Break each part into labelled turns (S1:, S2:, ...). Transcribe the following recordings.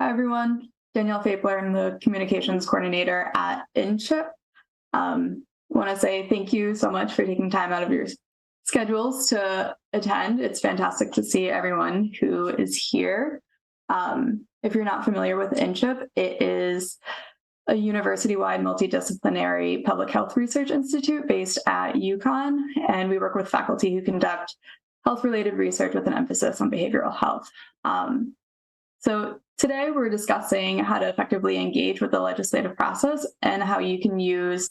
S1: Hi, everyone. Danielle Fapler, I'm the communications coordinator at InCHIP. Want to say thank you so much for taking time out of your schedules to attend. It's fantastic to see everyone who is here. If you're not familiar with InCHIP, it is a university-wide multidisciplinary public health research institute based at UConn, and we work with faculty who conduct health-related research with an emphasis on behavioral health. So today we're discussing how to effectively engage with the legislative process and how you can use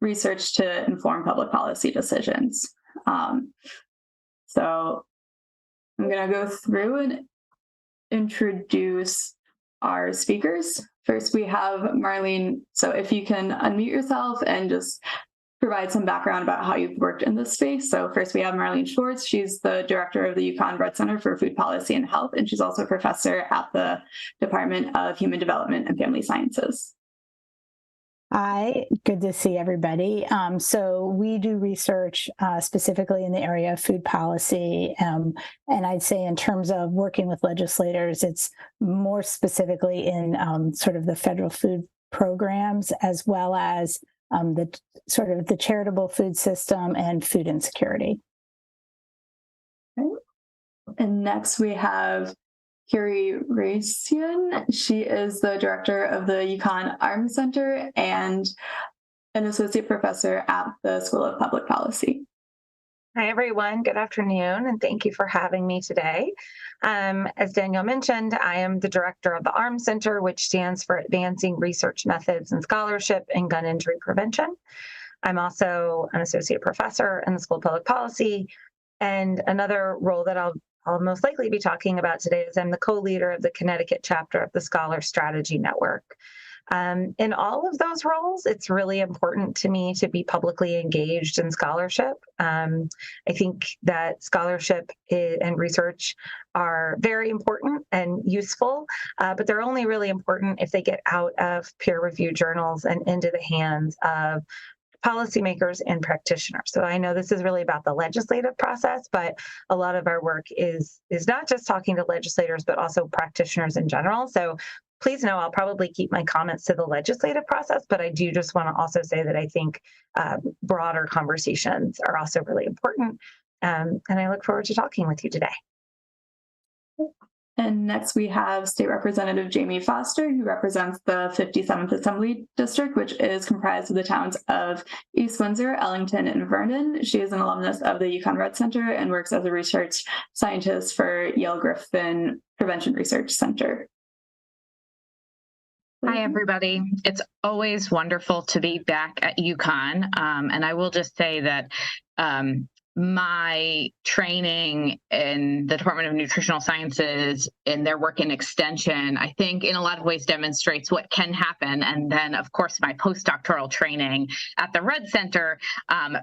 S1: research to inform public policy decisions. So I'm going to go through and introduce our speakers. First, we have Marlene. So if you can unmute yourself and just provide some background about how you've worked in this space. So first we have Marlene Schwartz. She's the director of the UConn Red Center for Food Policy and Health, and she's also a professor at the Department of Human Development and Family Sciences.
S2: Hi, good to see everybody. So we do research specifically in the area of food policy. And I'd say in terms of working with legislators, it's more specifically in sort of the federal food programs, as well as the sort of the charitable food system and food insecurity.
S1: Okay. And next we have Kerri Raissian. She is the director of the UConn Arms Center and an associate professor at the School of Public Policy.
S3: Hi, everyone. Good afternoon, and thank you for having me today. As Danielle mentioned, I am the director of the Arms Center, which stands for Advancing Research Methods and Scholarship in Gun Injury Prevention. I'm also an associate professor in the School of Public Policy, and another role that I'll most likely be talking about today is I'm the co-leader of the Connecticut chapter of the Scholar Strategy Network. In all of those roles, it's really important to me to be publicly engaged in scholarship. I think that scholarship and research are very important and useful, but they're only really important if they get out of peer-reviewed journals and into the hands of policymakers and practitioners. So I know this is really about the legislative process, but a lot of our work is not just talking to legislators, but also practitioners in general. So please know I'll probably keep my comments to the legislative process, but I do just want to also say that I think broader conversations are also really important. And I look forward to talking with you today.
S1: And next we have State Representative Jaime Foster, who represents the 57th Assembly District, which is comprised of the towns of East Windsor, Ellington, and Vernon. She is an alumnus of the UConn Red Center and works as a research scientist for Yale Griffin Prevention Research Center.
S4: Hi, everybody. It's always wonderful to be back at UConn. And I will just say that my training in the Department of Nutritional Sciences and their work in extension, I think in a lot of ways demonstrates what can happen. And then, of course, my postdoctoral training at the Red Center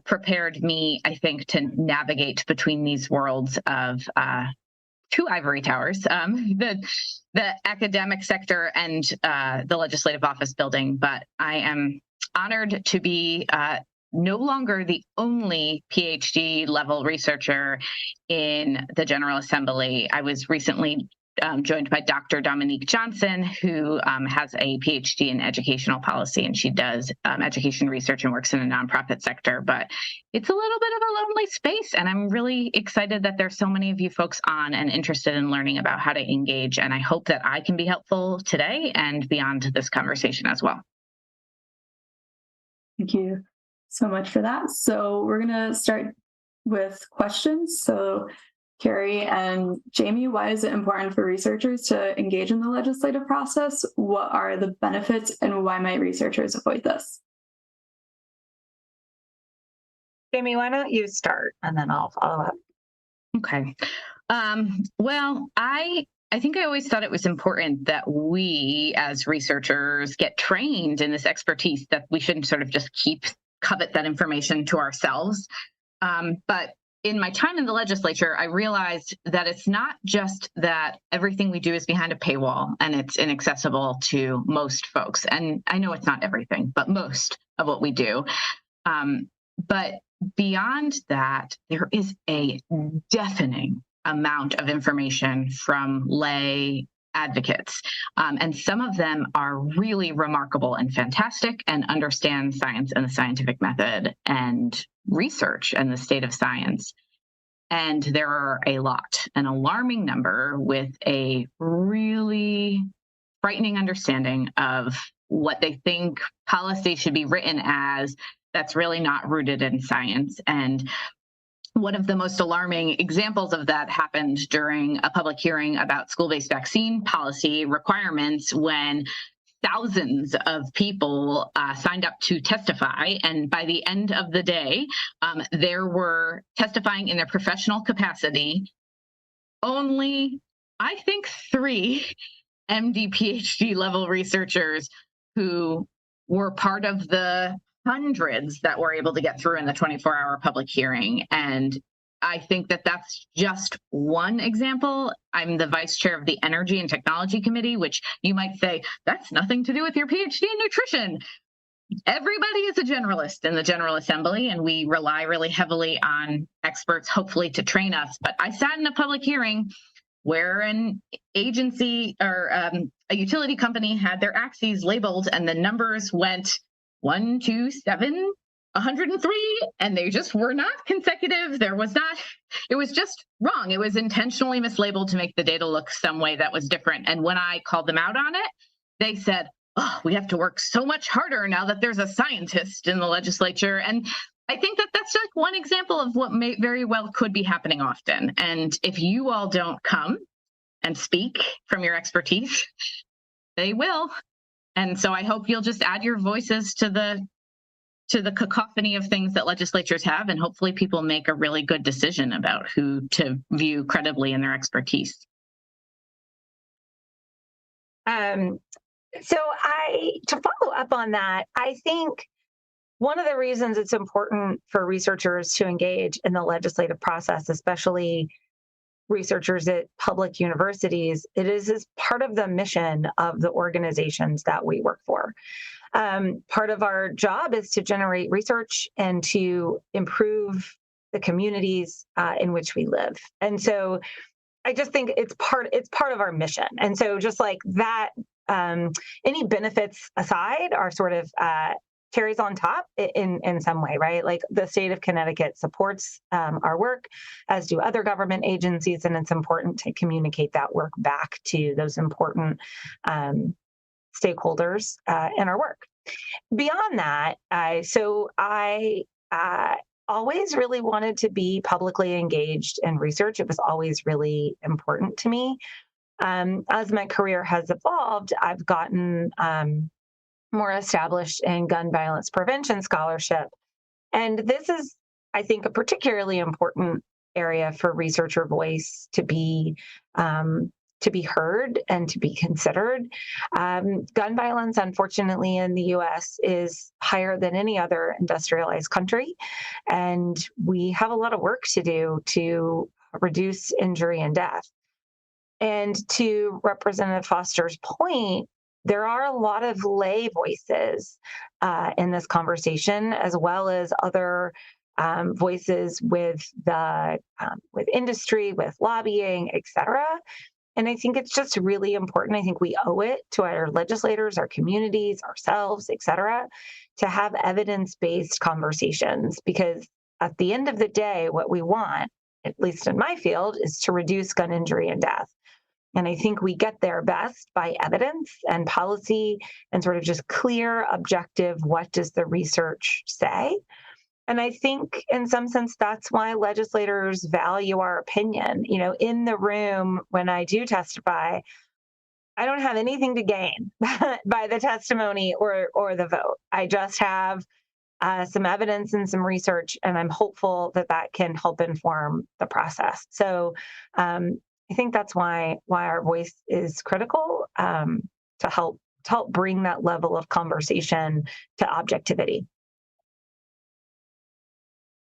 S4: prepared me, I think, to navigate between these worlds of two ivory towers, the academic sector and the legislative office building. But I am honored to be no longer the only PhD level researcher in the General Assembly. I was recently joined by Dr. Dominique Johnson, who has a PhD in educational policy, and she does education research and works in the nonprofit sector. But it's a little bit of a lonely space, and I'm really excited that there's so many of you folks on and interested in learning about how to engage. And I hope that I can be helpful today and beyond this conversation as well.
S1: Thank you so much for that. So we're going to start with questions. So Kerri and Jaime, why is it important for researchers to engage in the legislative process? What are the benefits and why might researchers avoid this?
S3: Jaime, why don't you start and then I'll follow up.
S4: Okay. Well, I think I always thought it was important that we as researchers get trained in this expertise, that we shouldn't sort of just covet that information to ourselves. But in my time in the legislature, I realized that it's not just that everything we do is behind a paywall and it's inaccessible to most folks. And I know it's not everything, but most of what we do. But beyond that, there is a deafening amount of information from lay advocates. And some of them are really remarkable and fantastic and understand science and the scientific method and research and the state of science. And there are a lot, an alarming number with a really frightening understanding of what they think policy should be written as that's really not rooted in science. And one of the most alarming examples of that happened during a public hearing about school-based vaccine policy requirements when thousands of people signed up to testify. And by the end of the day, there were testifying in their professional capacity only, I think, 3 MD, PhD level researchers who were part of the hundreds that were able to get through in the 24-hour public hearing. And I think that that's just one example. I'm the vice chair of the Energy and Technology Committee, which you might say, that's nothing to do with your PhD in nutrition. Everybody is a generalist in the General Assembly, and we rely really heavily on experts, hopefully, to train us. But I sat in a public hearing where an agency or a utility company had their axes labeled, and the numbers went 1, 2, 7, 103, and they just were not consecutive. It was just wrong. It was intentionally mislabeled to make the data look some way that was different. And when I called them out on it, they said, oh, we have to work so much harder now that there's a scientist in the legislature. And I think that that's like one example of what may very well could be happening often. And if you all don't come and speak from your expertise, they will. And so I hope you'll just add your voices to the cacophony of things that legislatures have, and hopefully people make a really good decision about who to view credibly in their expertise.
S3: So to follow up on that, I think one of the reasons it's important for researchers to engage in the legislative process, especially researchers at public universities, it is as part of the mission of the organizations that we work for. Part of our job is to generate research and to improve the communities in which we live. And so I just think it's part of our mission. And so just like that, any benefits aside are sort of cherries on top in some way, right? Like the state of Connecticut supports our work, as do other government agencies, and it's important to communicate that work back to those important stakeholders in our work. Beyond that, I always really wanted to be publicly engaged in research. It was always really important to me. As my career has evolved, I've gotten more established in gun violence prevention scholarship. And this is, I think, a particularly important area for researcher voice to be heard and to be considered. Gun violence, unfortunately, in the U.S. is higher than any other industrialized country. And we have a lot of work to do to reduce injury and death. And to Representative Foster's point, there are a lot of lay voices in this conversation, as well as other voices with industry, with lobbying, et cetera. And I think it's just really important. I think we owe it to our legislators, our communities, ourselves, et cetera, to have evidence-based conversations, because at the end of the day, what we want, at least in my field, is to reduce gun injury and death. And I think we get there best by evidence and policy and sort of just clear, objective, what does the research say? And I think in some sense, that's why legislators value our opinion. You know, in the room, when I do testify, I don't have anything to gain by the testimony or the vote. I just have some evidence and some research, and I'm hopeful that that can help inform the process. So I think that's why our voice is critical to help bring that level of conversation to objectivity.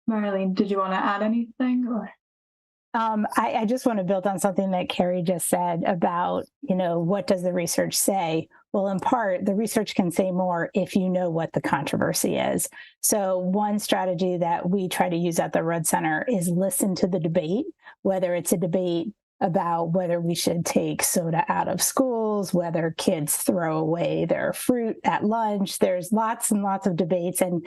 S1: Marlene, did you want to add anything? Or?
S2: I just want to build on something that Kerri just said about, what does the research say? Well, in part, the research can say more if you know what the controversy is. So one strategy that we try to use at the Rudd Center is listen to the debate, whether it's a debate about whether we should take soda out of schools, whether kids throw away their fruit at lunch. There's lots and lots of debates. And,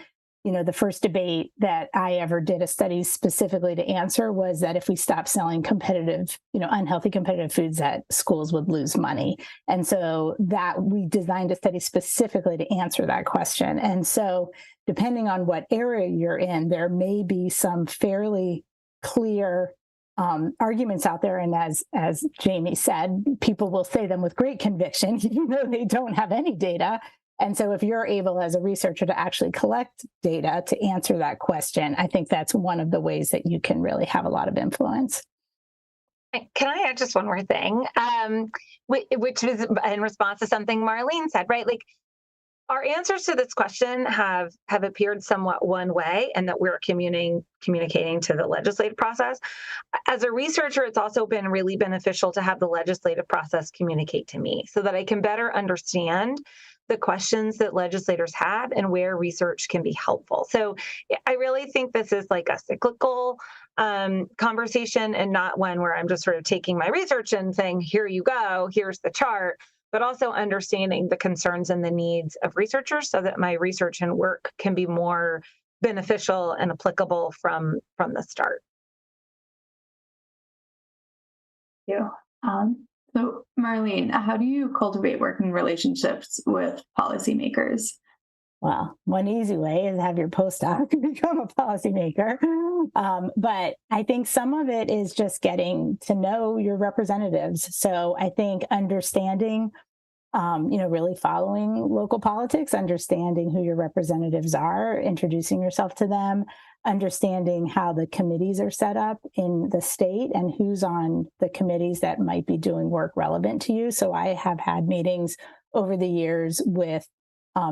S2: the first debate that I ever did a study specifically to answer was that if we stop selling competitive, unhealthy competitive foods, that schools would lose money. And so that we designed a study specifically to answer that question. And so depending on what area you're in, there may be some fairly clear arguments out there. And as Jaime said, people will say them with great conviction, even though they don't have any data. And so if you're able as a researcher to actually collect data to answer that question, I think that's one of the ways that you can really have a lot of influence.
S3: Can I add just one more thing, which is in response to something Marlene said, right? Like, our answers to this question have appeared somewhat one way, and that we're communicating to the legislative process. As a researcher, it's also been really beneficial to have the legislative process communicate to me so that I can better understand the questions that legislators have and where research can be helpful. So I really think this is like a cyclical conversation, and not one where I'm just sort of taking my research and saying, here you go, here's the chart, but also understanding the concerns and the needs of researchers so that my research and work can be more beneficial and applicable from the start.
S1: Thank you. So Marlene, how do you cultivate working relationships with policymakers?
S2: Well, one easy way is have your postdoc become a policymaker. But I think some of it is just getting to know your representatives. So I think understanding, really following local politics, understanding who your representatives are, introducing yourself to them, understanding how the committees are set up in the state and who's on the committees that might be doing work relevant to you. So I have had meetings over the years with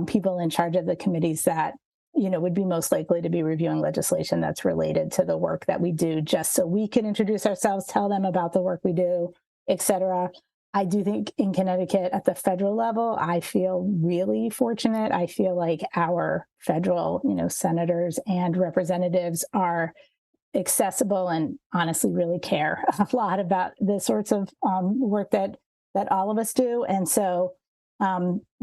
S2: people in charge of the committees that, would be most likely to be reviewing legislation that's related to the work that we do, just so we can introduce ourselves, tell them about the work we do, et cetera. I do think in Connecticut at the federal level, I feel really fortunate. I feel like our federal, senators and representatives are accessible and honestly really care a lot about the sorts of work that all of us do. And so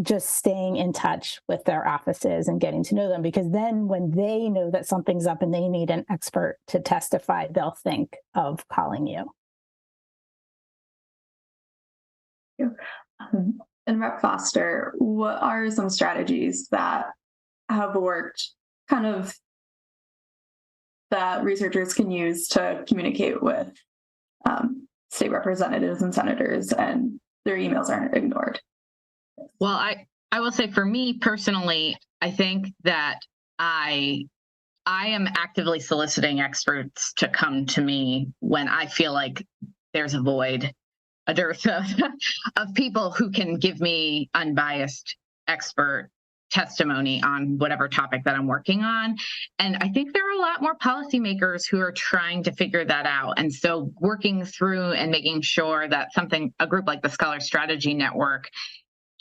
S2: just staying in touch with their offices and getting to know them, because then when they know that something's up and they need an expert to testify, they'll think of calling you.
S1: And Rep. Foster, what are some strategies that have worked that researchers can use to communicate with state representatives and senators and their emails aren't ignored?
S4: Well, I will say for me personally, I think that I am actively soliciting experts to come to me when I feel like there's a void, a dearth of people who can give me unbiased expert testimony on whatever topic that I'm working on. And I think there are a lot more policymakers who are trying to figure that out. And so working through and making sure that a group like the Scholar Strategy Network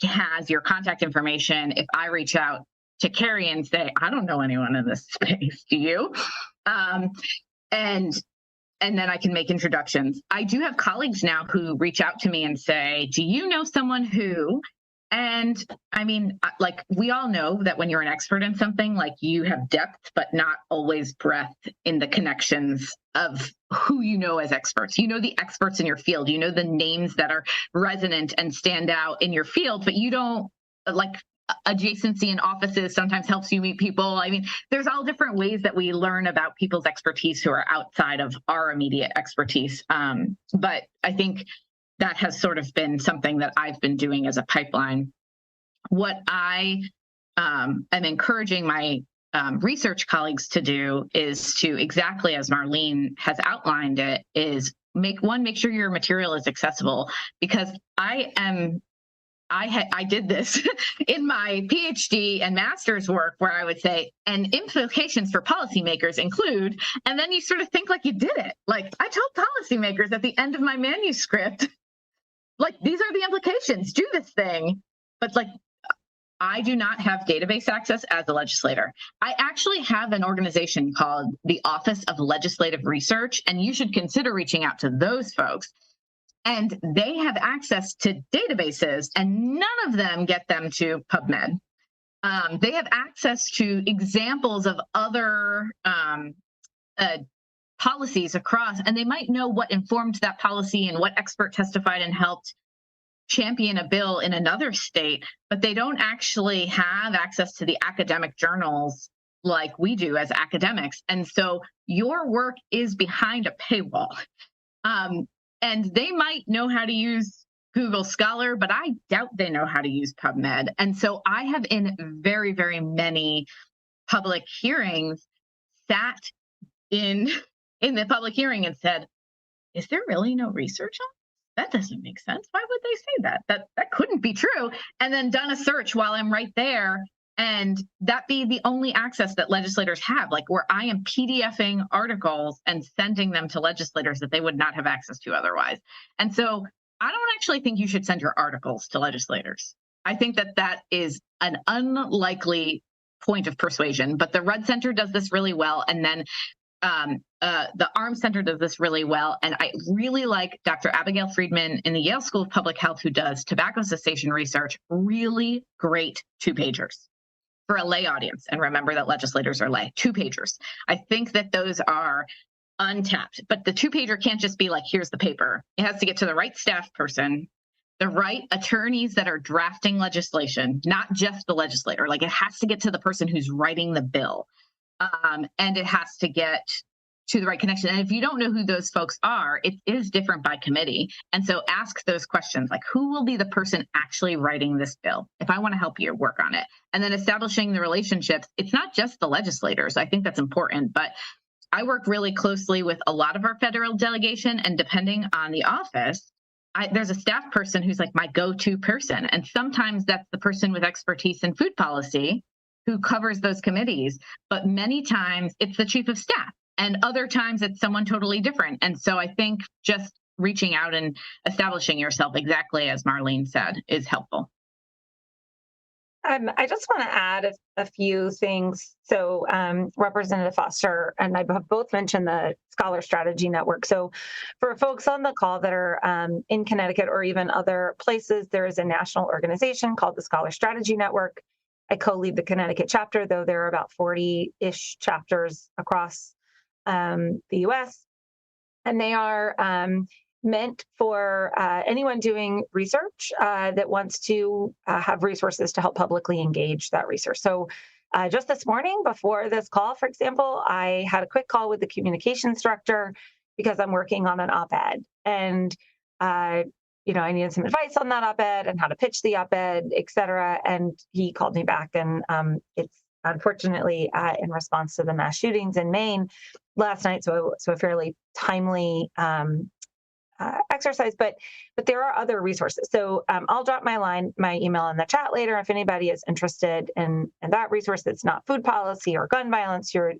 S4: has your contact information. If I reach out to Kerri and say, I don't know anyone in this space, do you? And then I can make introductions. I do have colleagues now who reach out to me and say, do you know someone who? And I mean, like, we all know that when you're an expert in something, like, you have depth, but not always breadth in the connections of who you know as experts. You know the experts in your field, you know the names that are resonant and stand out in your field, but you don't, like, adjacency in offices sometimes helps you meet people. I mean, there's all different ways that we learn about people's expertise who are outside of our immediate expertise. But I think that has sort of been something that I've been doing as a pipeline. What I am encouraging my research colleagues to do is to, exactly as Marlene has outlined it, is make sure your material is accessible, because I did this in my PhD and master's work, where I would say, and implications for policymakers include, and then you sort of think like you did it. Like, I told policymakers at the end of my manuscript, like, these are the implications, do this thing. But like, I do not have database access as a legislator. I actually have an organization called the Office of Legislative Research, and you should consider reaching out to those folks. And they have access to databases, and none of them get them to PubMed. They have access to examples of other policies across, and they might know what informed that policy and what expert testified and helped champion a bill in another state, but they don't actually have access to the academic journals like we do as academics. And so your work is behind a paywall. And they might know how to use Google Scholar, but I doubt they know how to use PubMed. And so I have in very, very many public hearings sat in the public hearing and said, is there really no research on this? That doesn't make sense. Why would they say that? That couldn't be true. And then done a search while I'm right there. And that be the only access that legislators have, like where I am PDFing articles and sending them to legislators that they would not have access to otherwise. And so I don't actually think you should send your articles to legislators. I think that is an unlikely point of persuasion, but the Rudd Center does this really well. And then the Arms Center does this really well. And I really like Dr. Abigail Friedman in the Yale School of Public Health, who does tobacco cessation research, really great 2-pagers. For a lay audience, and remember that legislators are lay, 2-pagers. I think that those are untapped, but the 2-pager can't just be like, here's the paper. It has to get to the right staff person, the right attorneys that are drafting legislation, not just the legislator. Like it has to get to the person who's writing the bill. And it has to get to the right connection. And if you don't know who those folks are, it is different by committee. And so ask those questions, like who will be the person actually writing this bill if I want to help you work on it? And then establishing the relationships. It's not just the legislators. I think that's important, but I work really closely with a lot of our federal delegation, and depending on the office, there's a staff person who's like my go-to person. And sometimes that's the person with expertise in food policy who covers those committees, but many times it's the chief of staff. And other times it's someone totally different. And so I think just reaching out and establishing yourself, exactly as Marlene said, is helpful.
S3: I just want to add a few things. So Representative Foster and I have both mentioned the Scholar Strategy Network. So for folks on the call that are in Connecticut or even other places, there is a national organization called the Scholar Strategy Network. I co-lead the Connecticut chapter, though there are about 40-ish chapters across the U.S. And they are meant for anyone doing research that wants to have resources to help publicly engage that research. So just this morning before this call, for example, I had a quick call with the communications director because I'm working on an op-ed. And I needed some advice on that op-ed and how to pitch the op-ed, et cetera. And he called me back, and it's unfortunately in response to the mass shootings in Maine last night. So a fairly timely exercise, but there are other resources. So I'll drop my email in the chat later. If anybody is interested in that resource that's not food policy or gun violence, your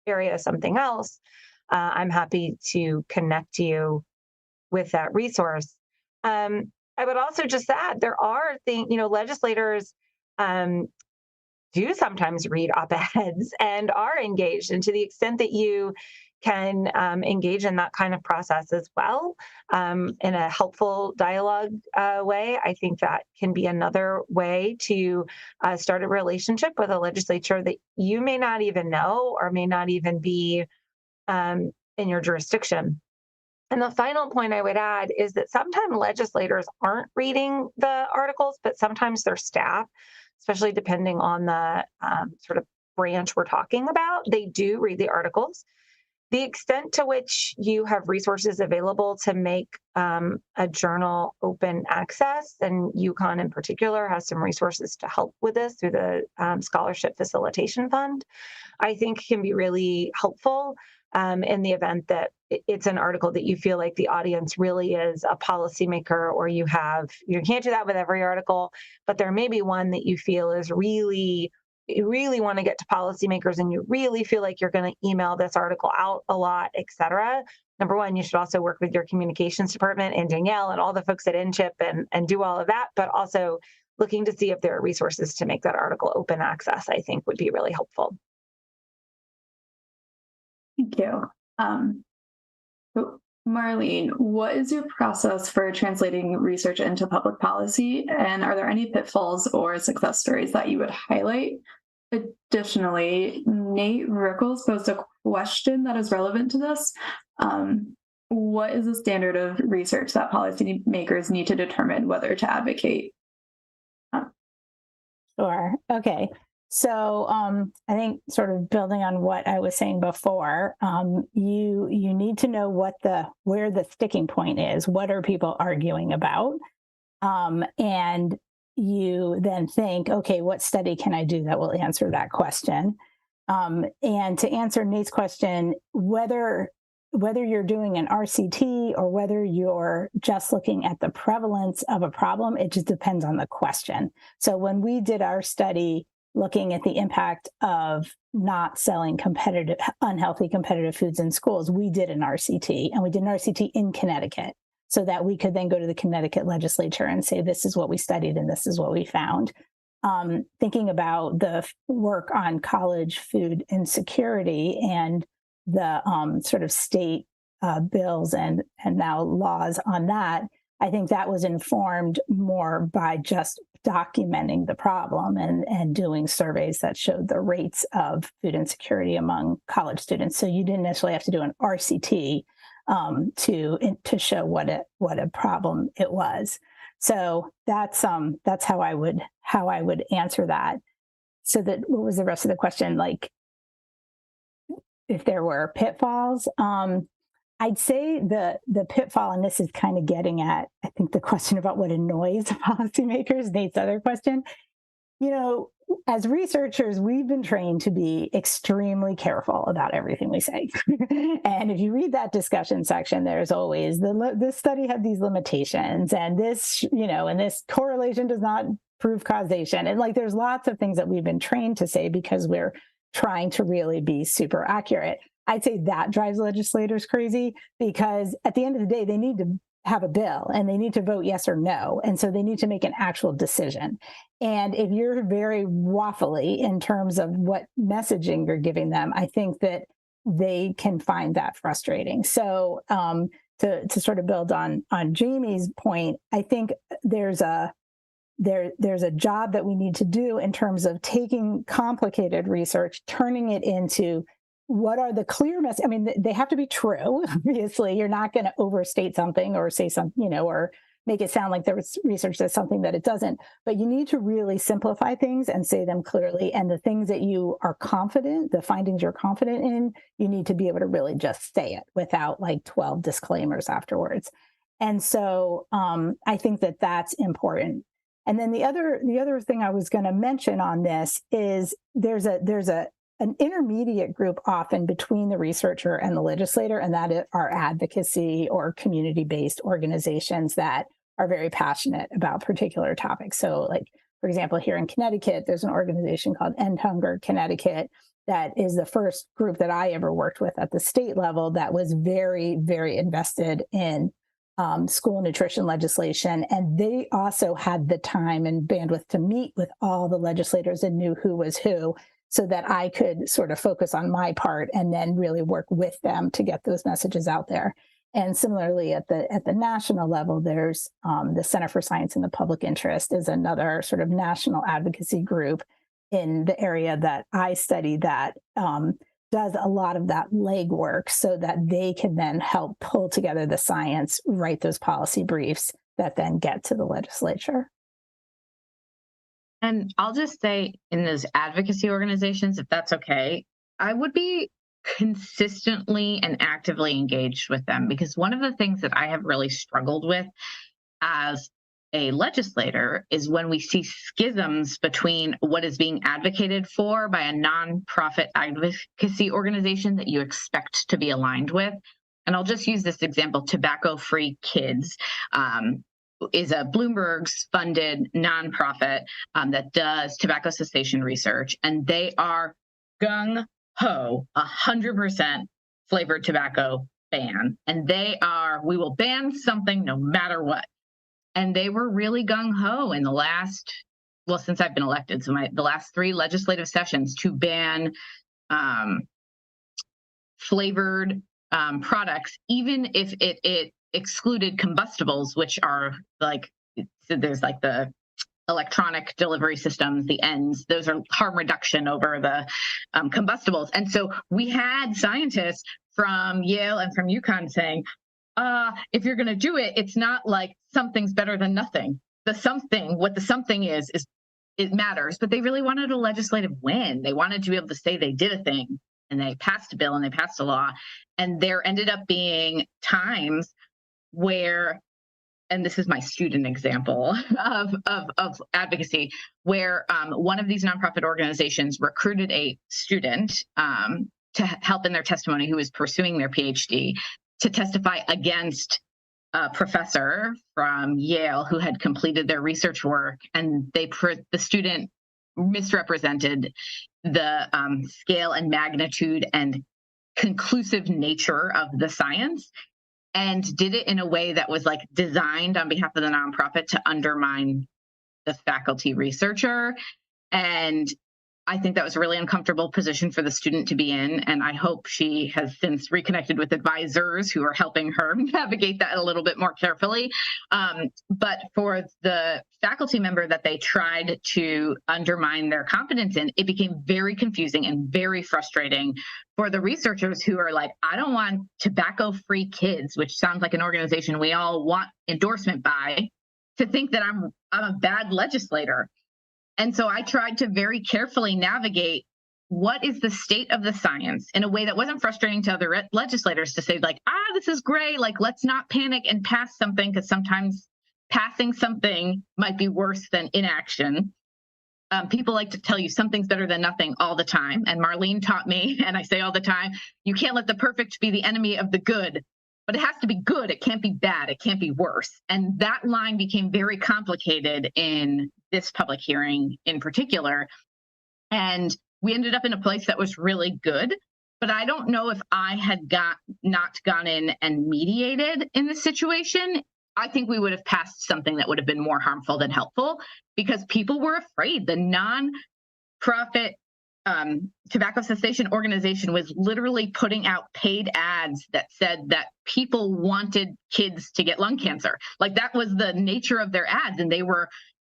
S3: area is something else, I'm happy to connect you with that resource. I would also just add, there are things, legislators do sometimes read op-eds and are engaged. And to the extent that you can engage in that kind of process as well, in a helpful dialogue way, I think that can be another way to start a relationship with a legislature that you may not even know or may not even be in your jurisdiction. And the final point I would add is that sometimes legislators aren't reading the articles, but sometimes their staff, especially depending on the sort of branch we're talking about, they do read the articles. The extent to which you have resources available to make a journal open access, and UConn in particular has some resources to help with this through the Scholarship Facilitation Fund, I think can be really helpful in the event that it's an article that you feel like the audience really is a policymaker, or you can't do that with every article, but there may be one that you feel is you really want to get to policymakers and you really feel like you're going to email this article out a lot, et cetera. Number one, you should also work with your communications department and Danielle and all the folks at InCHIP and do all of that, but also looking to see if there are resources to make that article open access, I think would be really helpful.
S1: Thank you. Marlene, what is your process for translating research into public policy? And are there any pitfalls or success stories that you would highlight? Additionally, Nate Rickles posed a question that is relevant to this. What is the standard of research that policymakers need to determine whether to advocate?
S2: Sure. Okay. So I think sort of building on what I was saying before, you need to know where the sticking point is. What are people arguing about? And you then think, okay, what study can I do that will answer that question? And to answer Nate's question, whether you're doing an RCT or whether you're just looking at the prevalence of a problem, it just depends on the question. So when we did our study looking at the impact of not selling unhealthy competitive foods in schools, we did an RCT, and we did an RCT in Connecticut so that we could then go to the Connecticut legislature and say, this is what we studied and this is what we found. Thinking about the work on college food insecurity and the sort of state bills and now laws on that, I think that was informed more by just documenting the problem and doing surveys that showed the rates of food insecurity among college students. So you didn't necessarily have to do an RCT to show what a problem it was. So that's how I would answer that. So that, what was the rest of the question? Like, if there were pitfalls, I'd say the pitfall, and this is kind of getting at, I think, the question about what annoys policymakers, Nate's other question. You know, as researchers, we've been trained to be extremely careful about everything we say. And if you read that discussion section, there's always this study had these limitations, and this, and this correlation does not prove causation. And like, there's lots of things that we've been trained to say because we're trying to really be super accurate. I'd say that drives legislators crazy, because at the end of the day, they need to have a bill and they need to vote yes or no. And so they need to make an actual decision. And if you're very waffly in terms of what messaging you're giving them, I think that they can find that frustrating. So to sort of build on Jaime's point, I think there's a job that we need to do in terms of taking complicated research, turning it into what are the clear messages. I mean, they have to be true. Obviously, you're not going to overstate something or say something, or make it sound like there was research that's something that it doesn't. But you need to really simplify things and say them clearly. And the things that you are confident, the findings you're confident in, you need to be able to really just say it without like 12 disclaimers afterwards. And so I think that that's important. And then the other thing I was going to mention on this is there's an intermediate group often between the researcher and the legislator, and that are advocacy or community-based organizations that are very passionate about particular topics. So like, for example, here in Connecticut, there's an organization called End Hunger Connecticut that is the first group that I ever worked with at the state level that was very, very invested in school nutrition legislation. And they also had the time and bandwidth to meet with all the legislators and knew who was who, so that I could sort of focus on my part and then really work with them to get those messages out there. And similarly, at the national level, there's the Center for Science in the Public Interest is another sort of national advocacy group in the area that I study that does a lot of that legwork so that they can then help pull together the science, write those policy briefs that then get to the legislature.
S4: And I'll just say, in those advocacy organizations, if that's okay, I would be consistently and actively engaged with them, because one of the things that I have really struggled with as a legislator is when we see schisms between what is being advocated for by a nonprofit advocacy organization that you expect to be aligned with. And I'll just use this example: Tobacco Free Kids is a Bloomberg's funded nonprofit that does tobacco cessation research, and they are gung-ho, 100% flavored tobacco ban. And we will ban something no matter what. And they were really gung-ho in since I've been elected, so the last 3 legislative sessions, to ban flavored products, even if it excluded combustibles, which are like, so there's like the electronic delivery systems, the ends, those are harm reduction over the combustibles. And so we had scientists from Yale and from UConn saying, if you're going to do it, it's not like something's better than nothing. What the something is it matters, but they really wanted a legislative win. They wanted to be able to say they did a thing and they passed a bill and they passed a law. And there ended up being times where, and this is my student example of advocacy, where one of these nonprofit organizations recruited a student to help in their testimony who was pursuing their PhD to testify against a professor from Yale who had completed their research work, and the student misrepresented the scale and magnitude and conclusive nature of the science, and did it in a way that was like designed on behalf of the nonprofit to undermine the faculty researcher. And I think that was a really uncomfortable position for the student to be in. And I hope she has since reconnected with advisors who are helping her navigate that a little bit more carefully. But for the faculty member that they tried to undermine their competence in, it became very confusing and very frustrating for the researchers who are like, I don't want tobacco-free kids, which sounds like an organization we all want endorsement by, to think that I'm a bad legislator. And so I tried to very carefully navigate what is the state of the science in a way that wasn't frustrating to other legislators to say like, this is great, like, let's not panic and pass something, because sometimes passing something might be worse than inaction. People like to tell you something's better than nothing all the time. And Marlene taught me, and I say all the time, you can't let the perfect be the enemy of the good, but it has to be good. It can't be bad. It can't be worse. And that line became very complicated in this public hearing in particular. And we ended up in a place that was really good, but I don't know if I had not gone in and mediated in this situation, I think we would have passed something that would have been more harmful than helpful, because people were afraid. The nonprofit tobacco cessation organization was literally putting out paid ads that said that people wanted kids to get lung cancer. Like, that was the nature of their ads. And they were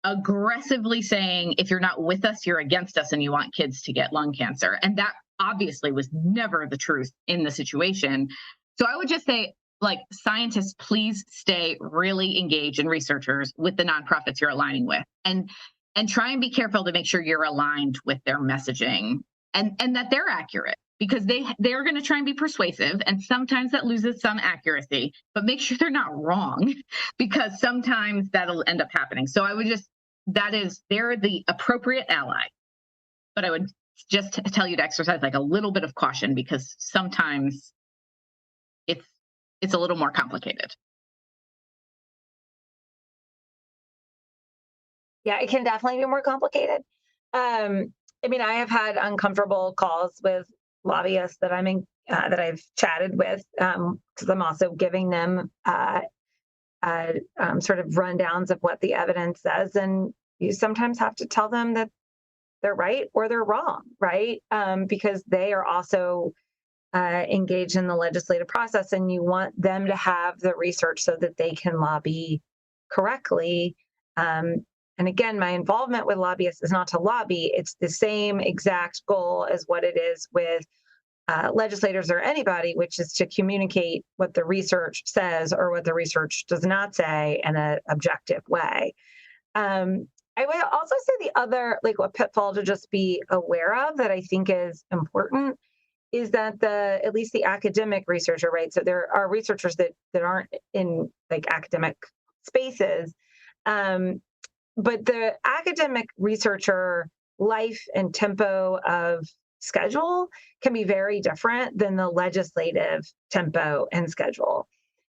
S4: aggressively saying, if you're not with us, you're against us, and you want kids to get lung cancer. And that obviously was never the truth in the situation. So I would just say, like, scientists, please stay really engaged, and researchers, with the nonprofits you're aligning with, and try and be careful to make sure you're aligned with their messaging and that they're accurate, because they're going to try and be persuasive, and sometimes that loses some accuracy, but make sure they're not wrong, because sometimes that'll end up happening. So I would they're the appropriate ally, but I would just tell you to exercise like a little bit of caution, because sometimes it's a little more complicated.
S3: Yeah, it can definitely be more complicated. I mean, I have had uncomfortable calls with lobbyists that that I've chatted with, because I'm also giving them sort of rundowns of what the evidence says, and you sometimes have to tell them that they're right or they're wrong, right? Because they are also engaged in the legislative process, and you want them to have the research so that they can lobby correctly. And again, my involvement with lobbyists is not to lobby. It's the same exact goal as what it is with legislators or anybody, which is to communicate what the research says or what the research does not say in an objective way. I would also say the other, like, a pitfall to just be aware of that I think is important is that at least the academic researcher, right? So there are researchers that aren't in like academic spaces, but the academic researcher life and tempo of schedule can be very different than the legislative tempo and schedule.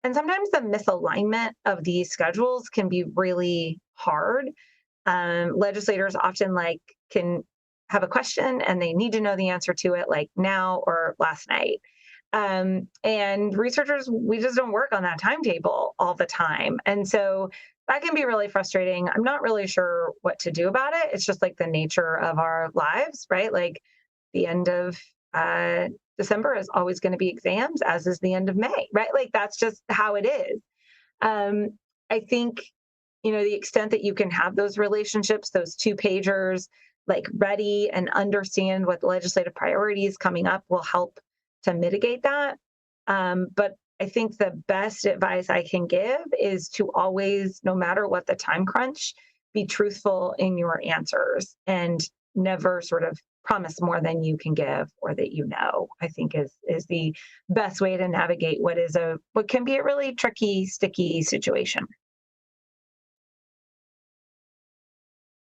S3: And sometimes the misalignment of these schedules can be really hard. Legislators often can have a question and they need to know the answer to it like now or last night. And researchers, we just don't work on that timetable all the time. And so that can be really frustrating. I'm not really sure what to do about it. It's just like the nature of our lives, right? Like the end of December is always going to be exams, as is the end of May, right? Like that's just how it is. I think, the extent that you can have those relationships, those 2-pagers, like ready and understand what the legislative priorities coming up will help to mitigate that. But I think the best advice I can give is to always, no matter what the time crunch, be truthful in your answers and never sort of promise more than you can give or that I think is the best way to navigate what can be a really tricky, sticky situation.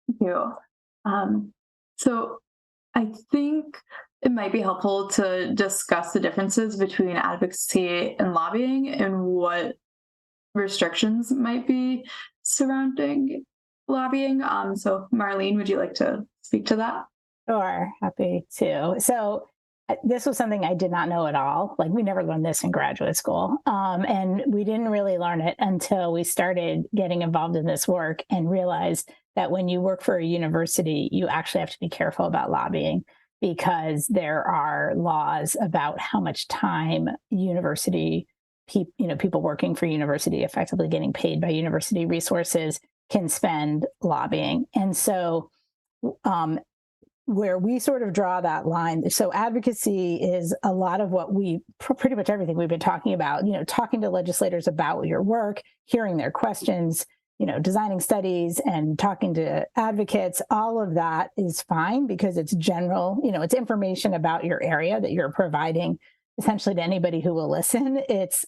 S1: Thank you. So I think it might be helpful to discuss the differences between advocacy and lobbying and what restrictions might be surrounding lobbying. So Marlene, would you like to speak to that?
S2: Sure, happy to. So this was something I did not know at all. Like we never learned this in graduate school. And we didn't really learn it until we started getting involved in this work and realized that when you work for a university, you actually have to be careful about lobbying because there are laws about how much time university people working for university, effectively getting paid by university resources, can spend lobbying. And so where we sort of draw that line, so advocacy is a lot of what pretty much everything we've been talking about, talking to legislators about your work, hearing their questions, designing studies and talking to advocates, all of that is fine because it's general, it's information about your area that you're providing essentially to anybody who will listen. It's,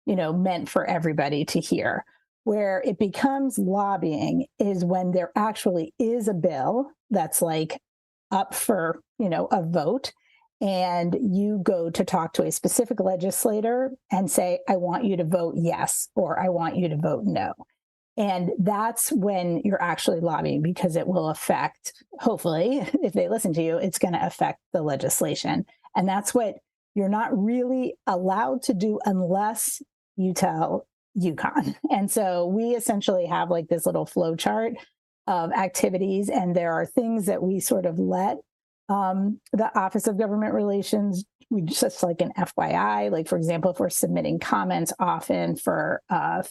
S2: meant for everybody to hear. Where it becomes lobbying is when there actually is a bill that's like up for, a vote, and you go to talk to a specific legislator and say, I want you to vote yes, or I want you to vote no. And that's when you're actually lobbying because it will affect, hopefully, if they listen to you, it's going to affect the legislation. And that's what you're not really allowed to do unless you tell UConn. And so we essentially have like this little flow chart of activities, and there are things that we sort of let the Office of Government Relations, we just like an FYI, like for example, if we're submitting comments often for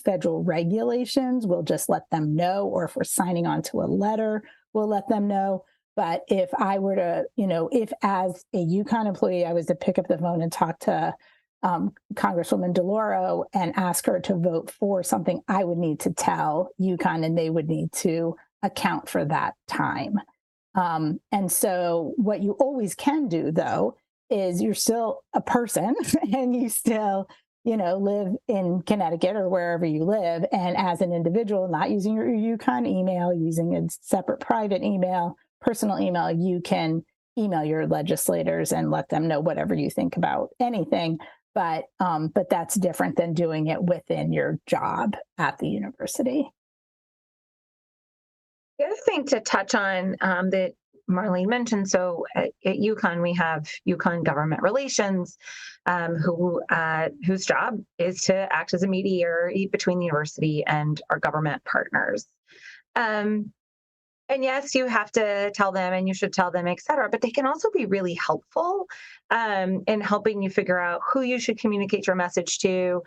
S2: federal regulations, we'll just let them know, or if we're signing on to a letter, we'll let them know. But if I were to, if as a UConn employee, I was to pick up the phone and talk to Congresswoman DeLauro and ask her to vote for something, I would need to tell UConn and they would need to account for that time. And so what you always can do, though, is you're still a person and you still, live in Connecticut or wherever you live. And as an individual, not using your UConn email, using a separate private email, personal email, you can email your legislators and let them know whatever you think about anything. But that's different than doing it within your job at the university.
S3: The other thing to touch on that Marlene mentioned, so at UConn, we have UConn Government Relations, whose job is to act as a mediator between the university and our government partners. And yes, you have to tell them and you should tell them, et cetera, but they can also be really helpful in helping you figure out who you should communicate your message to.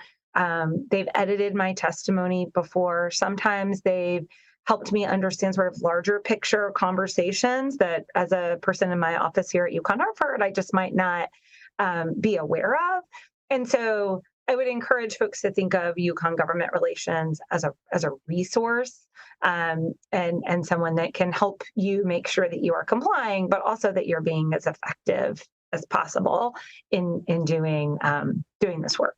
S3: They've edited my testimony before. Sometimes they've helped me understand sort of larger picture conversations that as a person in my office here at UConn Hartford, I just might not be aware of. And so I would encourage folks to think of UConn Government Relations as a resource and someone that can help you make sure that you are complying, but also that you're being as effective as possible in doing this work.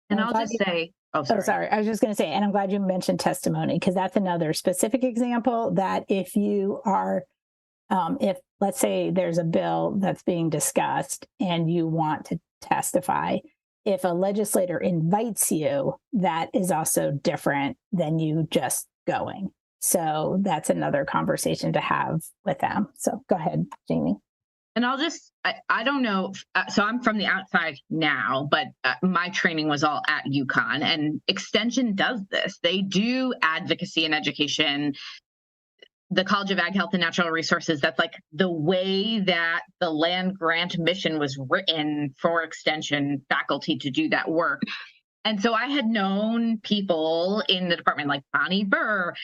S4: And I'll just say,
S2: sorry. I was just going to say, and I'm glad you mentioned testimony, because that's another specific example that if you are, if let's say there's a bill that's being discussed and you want to testify, if a legislator invites you, that is also different than you just going. So that's another conversation to have with them. So go ahead, Jaime.
S4: And I don't know. So I'm from the outside now, but my training was all at UConn, and Extension does this. They do advocacy and education the College of Ag Health and Natural Resources, that's like the way that the land grant mission was written for extension faculty to do that work. And so I had known people in the department like Bonnie Burr,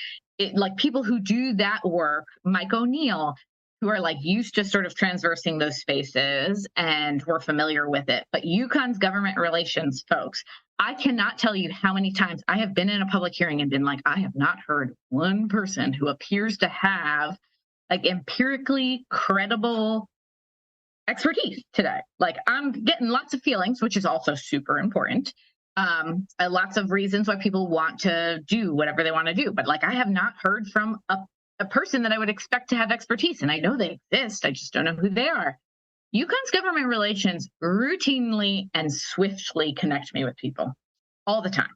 S4: like people who do that work, Mike O'Neill, who are like used to sort of transversing those spaces and were familiar with it. But UConn's government relations folks, I cannot tell you how many times I have been in a public hearing and been like, I have not heard one person who appears to have like empirically credible expertise today. Like I'm getting lots of feelings, which is also super important. Lots of reasons why people want to do whatever they want to do. But like I have not heard from a person that I would expect to have expertise. And I know they exist. I just don't know who they are. UConn's government relations routinely and swiftly connect me with people all the time.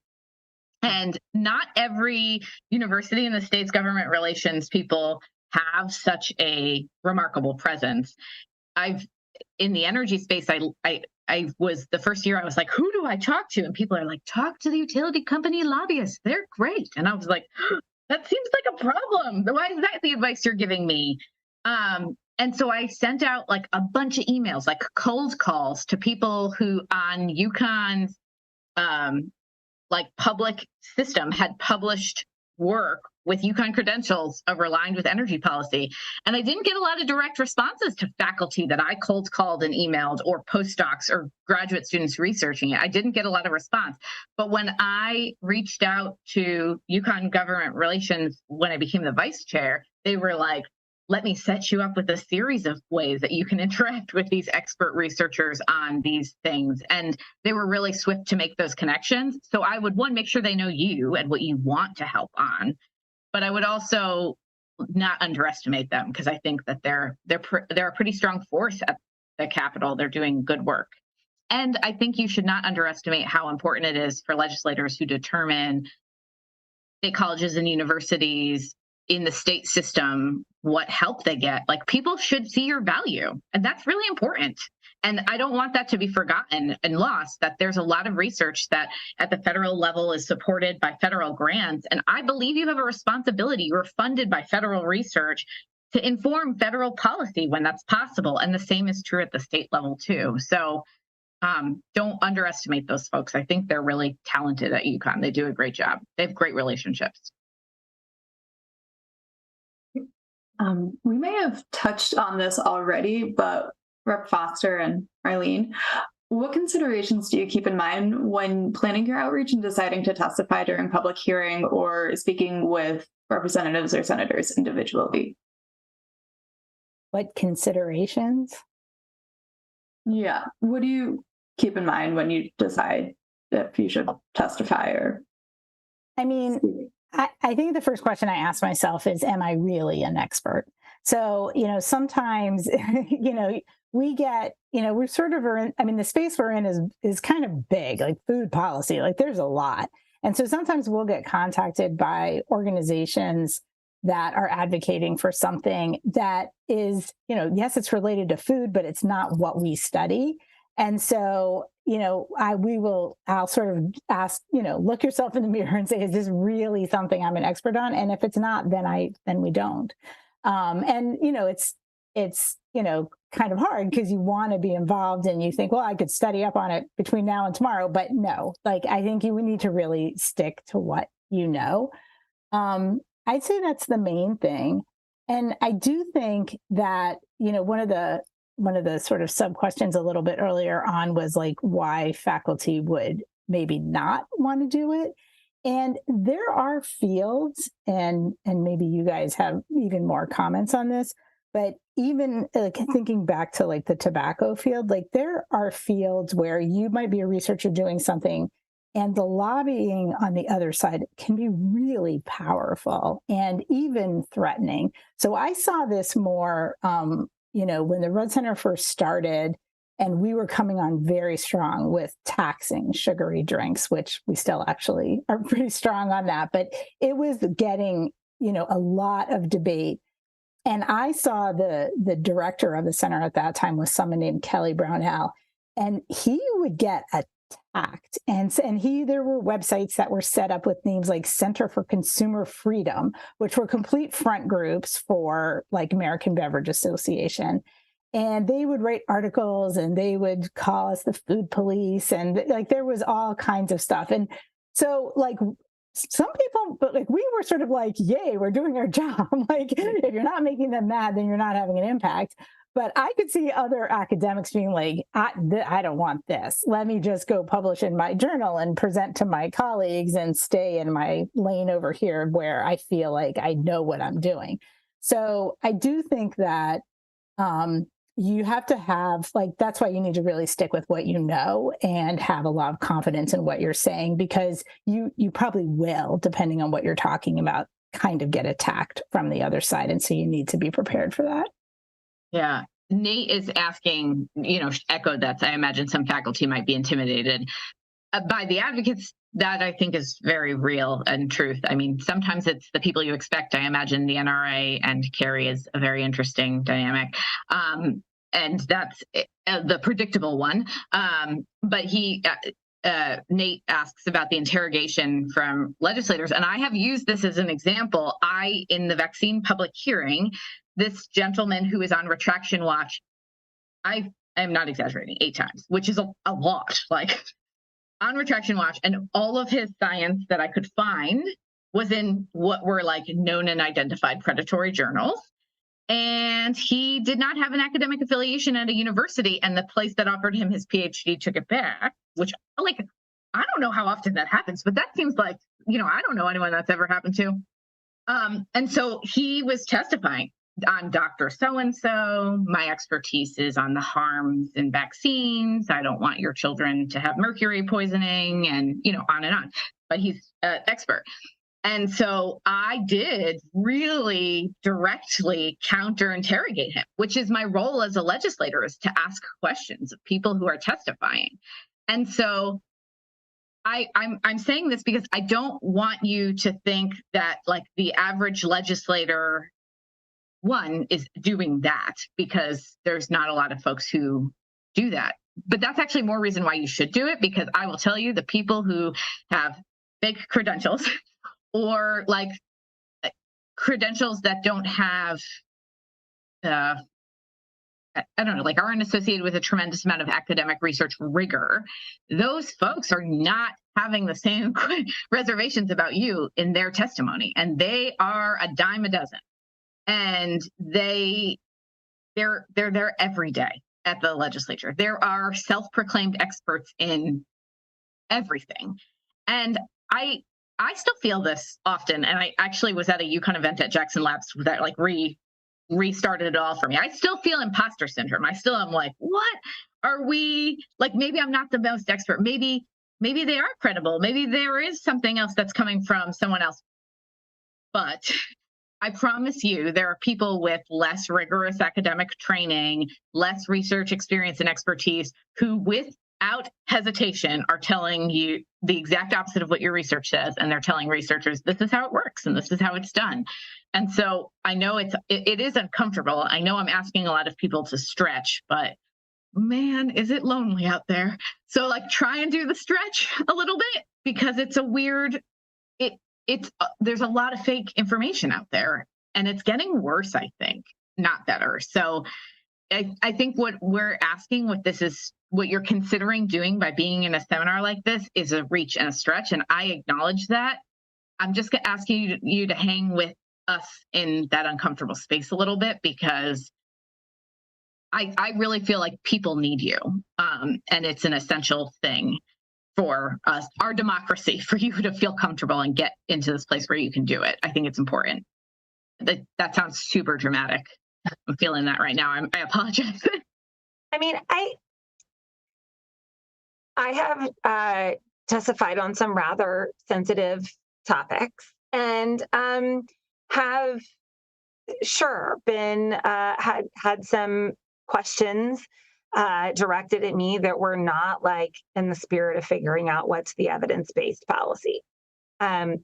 S4: And not every university in the state's government relations people have such a remarkable presence. In the energy space, I was the first year I was like, who do I talk to? And people are like, talk to the utility company lobbyists. They're great. And I was like, that seems like a problem. Why is that the advice you're giving me? And so I sent out like a bunch of emails, like cold calls to people who on UConn's like public system had published work with UConn credentials aligned with energy policy. And I didn't get a lot of direct responses to faculty that I cold called and emailed, or postdocs or graduate students researching it. I didn't get a lot of response. But when I reached out to UConn government relations when I became the vice chair, they were like, let me set you up with a series of ways that you can interact with these expert researchers on these things. And they were really swift to make those connections. So I would, one, make sure they know you and what you want to help on. But I would also not underestimate them, because I think that they're a pretty strong force at the Capitol. They're doing good work. And I think you should not underestimate how important it is for legislators who determine state colleges and universities in the state system what help they get. Like, people should see your value, and that's really important. And I don't want that to be forgotten and lost, that there's a lot of research that at the federal level is supported by federal grants. And I believe you have a responsibility. You're funded by federal research to inform federal policy when that's possible. And the same is true at the state level too. So don't underestimate those folks. I think they're really talented at UConn. They do a great job. They have great relationships.
S1: We may have touched on this already, but Rep. Foster and Marlene, what considerations do you keep in mind when planning your outreach and deciding to testify during public hearing or speaking with representatives or senators individually?
S2: What considerations?
S1: Yeah. What do you keep in mind when you decide if you should testify or?
S2: I mean, I think the first question I ask myself is, am I really an expert? So, sometimes, we get, we're sort of, the space we're in is kind of big, like food policy, like there's a lot. And so sometimes we'll get contacted by organizations that are advocating for something that is, yes, it's related to food, but it's not what we study. And so, I'll sort of ask, look yourself in the mirror and say, is this really something I'm an expert on? And if it's not, then we don't. And, it's kind of hard because you want to be involved and you think, well, I could study up on it between now and tomorrow, but no, like, I think you would need to really stick to what you know. I'd say that's the main thing. And I do think that, one of the sort of sub questions a little bit earlier on was like why faculty would maybe not want to do it. And there are fields, and maybe you guys have even more comments on this, but even like thinking back to like the tobacco field, like there are fields where you might be a researcher doing something and the lobbying on the other side can be really powerful and even threatening. So I saw this more, when the Rudd Center first started, and we were coming on very strong with taxing sugary drinks, which we still actually are pretty strong on that, but it was getting, a lot of debate. And I saw the director of the center at that time was someone named Kelly Brownell, and he would get a attacked. And there were websites that were set up with names like Center for Consumer Freedom, which were complete front groups for like American Beverage Association. And they would write articles and they would call us the food police. And like, there was all kinds of stuff. And so like, some people, but like we were sort of like, yay, we're doing our job. Like, if you're not making them mad, then you're not having an impact. But I could see other academics being like, I don't want this. Let me just go publish in my journal and present to my colleagues and stay in my lane over here where I feel like I know what I'm doing. So I do think that you have to have, like, that's why you need to really stick with what you know and have a lot of confidence in what you're saying, because you probably will, depending on what you're talking about, kind of get attacked from the other side. And so you need to be prepared for that.
S4: Yeah. Nate is asking, echoed that. I imagine some faculty might be intimidated by the advocates. That I think is very real and truth. I mean, sometimes it's the people you expect. I imagine the NRA and Kerri is a very interesting dynamic. And that's the predictable one. But Nate asks about the interrogation from legislators. And I have used this as an example. In the vaccine public hearing, this gentleman who is on retraction watch, I am not exaggerating, 8 times, which is a lot, like on retraction watch. And all of his science that I could find was in what were like known and identified predatory journals. And he did not have an academic affiliation at a university. And the place that offered him his PhD took it back, which, like, I don't know how often that happens, but that seems like, I don't know anyone that's ever happened to. And so he was testifying. I'm Dr. So-and-so. My expertise is on the harms in vaccines. I don't want your children to have mercury poisoning and, on and on. But he's an expert. And so I did really directly counter-interrogate him, which is my role as a legislator, is to ask questions of people who are testifying. And so I'm saying this because I don't want you to think that like the average legislator is doing that, because there's not a lot of folks who do that. But that's actually more reason why you should do it, because I will tell you, the people who have fake credentials or like credentials that don't have, I don't know, like aren't associated with a tremendous amount of academic research rigor, those folks are not having the same reservations about you in their testimony. And they are a dime a dozen. And they're there every day at the legislature. There are self-proclaimed experts in everything. And I still feel this often. And I actually was at a UConn event at Jackson Labs that like restarted it all for me. I still feel imposter syndrome. I still am like, what are we, like, maybe I'm not the most expert. Maybe they are credible. Maybe there is something else that's coming from someone else. But I promise you, there are people with less rigorous academic training, less research experience and expertise, who without hesitation are telling you the exact opposite of what your research says. And they're telling researchers, this is how it works and this is how it's done. And so I know it is uncomfortable. I know I'm asking a lot of people to stretch, but man, is it lonely out there. So like, try and do the stretch a little bit, because it's a weird, there's a lot of fake information out there, and it's getting worse, I think, not better. So I think what we're asking, what you're considering doing by being in a seminar like this, is a reach and a stretch. And I acknowledge that. I'm just asking you to hang with us in that uncomfortable space a little bit, because I really feel like people need you. And it's an essential thing for us, our democracy, for you to feel comfortable and get into this place where you can do it. I think it's important. That sounds super dramatic. I'm feeling that right now. I apologize.
S3: I mean, I have testified on some rather sensitive topics, and have been had some questions directed at me that were not like in the spirit of figuring out what's the evidence-based policy. Fine.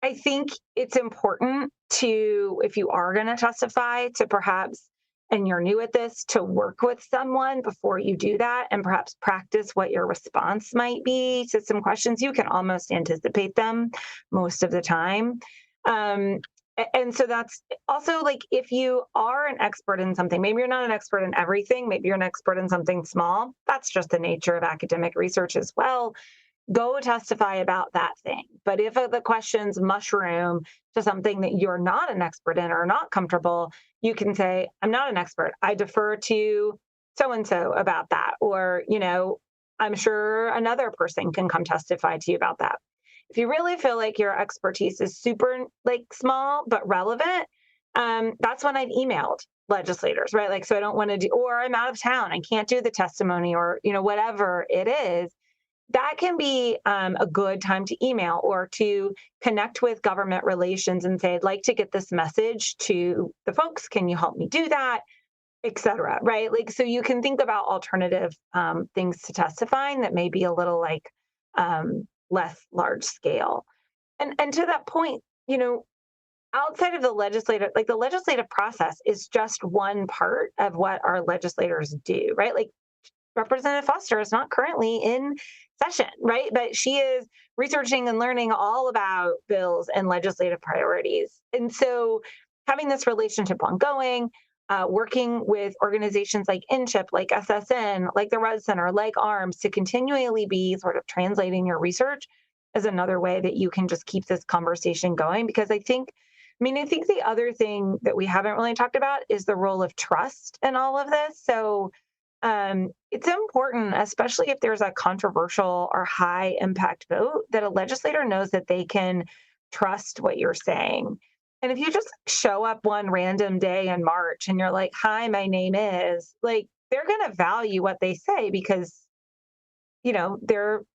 S3: I think it's important to, if you are going to testify, to perhaps and you're new at this, to work with someone before you do that and perhaps practice what your response might be to some questions. You can almost anticipate them most of the time. And so that's also, like, if you are an expert in something, maybe you're not an expert in everything, maybe you're an expert in something small. That's just the nature of academic research as well. Go testify about that thing. But if the questions mushroom to something that you're not an expert in or not comfortable, you can say, I'm not an expert. I defer to so-and-so about that. Or, I'm sure another person can come testify to you about that. If you really feel like your expertise is super small but relevant, that's when I've emailed legislators, right? Like, so I don't want to do, or I'm out of town, I can't do the testimony, or, whatever it is. That can be a good time to email or to connect with government relations and say, I'd like to get this message to the folks. Can you help me do that? Et cetera, right? So you can think about alternative things to testifying that may be a little less large scale. And to that point, outside of the legislative, the legislative process is just one part of what our legislators do, right? Representative Foster is not currently in session, right? But she is researching and learning all about bills and legislative priorities. And so having this relationship ongoing, working with organizations like InCHIP, like SSN, like the Red Center, like ARMS, to continually be sort of translating your research is another way that you can just keep this conversation going. Because I think the other thing that we haven't really talked about is the role of trust in all of this. So it's important, especially if there's a controversial or high impact vote, that a legislator knows that they can trust what you're saying. And if you just show up one random day in March and you're like, hi, my name is, they're going to value what they say because, they're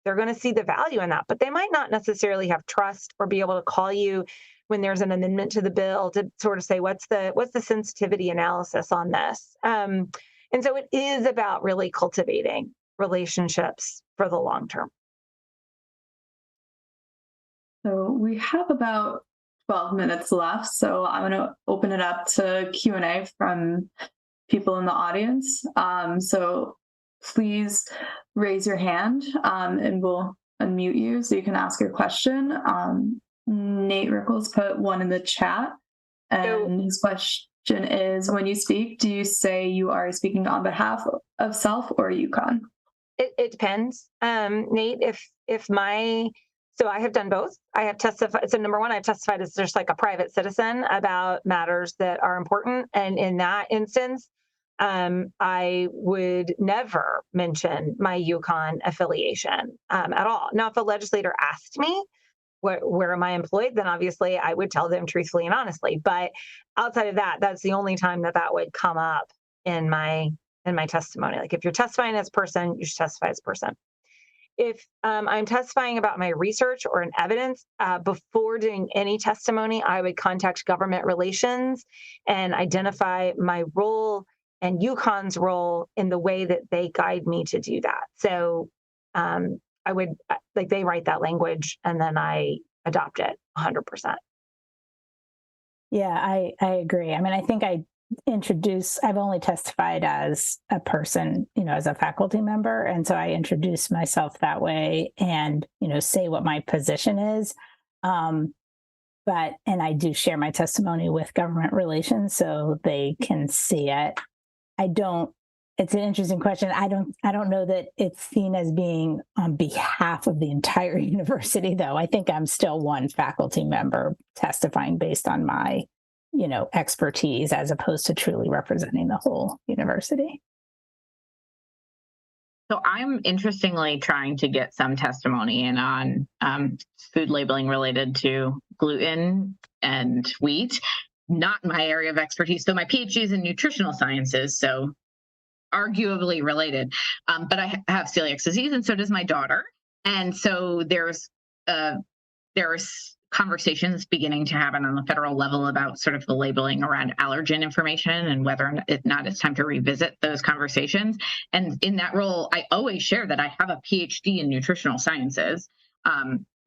S3: going to see the value in that, but they might not necessarily have trust or be able to call you when there's an amendment to the bill to sort of say, what's the sensitivity analysis on this? And so it is about really cultivating relationships for the long term.
S1: So we have about 12 minutes left, so I'm going to open it up to Q&A from people in the audience. So please raise your hand and we'll unmute you so you can ask your question. Nate Rickles put one in the chat, and his question is, when you speak, do you say you are speaking on behalf of self or UConn?
S3: It depends. Nate, so I have done both. I have testified. So number one, I've testified as just like a private citizen about matters that are important. And in that instance, I would never mention my UConn affiliation at all. Now, if a legislator asked me, where am I employed, then obviously I would tell them truthfully and honestly. But outside of that, that's the only time that would come up in my testimony. If you're testifying as a person, you should testify as a person. If I'm testifying about my research or an evidence, before doing any testimony, I would contact government relations and identify my role and UConn's role in the way that they guide me to do that. So I would, they write that language and then I adopt it 100%.
S2: Yeah, I agree. I think I've only testified as a person, as a faculty member. And so I introduce myself that way and, say what my position is. And I do share my testimony with government relations so they can see it. It's an interesting question. I don't know that it's seen as being on behalf of the entire university, though. I think I'm still one faculty member testifying based on my, expertise as opposed to truly representing the whole university.
S4: So I'm interestingly trying to get some testimony in on food labeling related to gluten and wheat, not my area of expertise. So my PhD is in nutritional sciences, so arguably related, but I have celiac disease, and so does my daughter. And so there's conversations beginning to happen on the federal level about sort of the labeling around allergen information and whether or not it's time to revisit those conversations. And in that role, I always share that I have a PhD in nutritional sciences,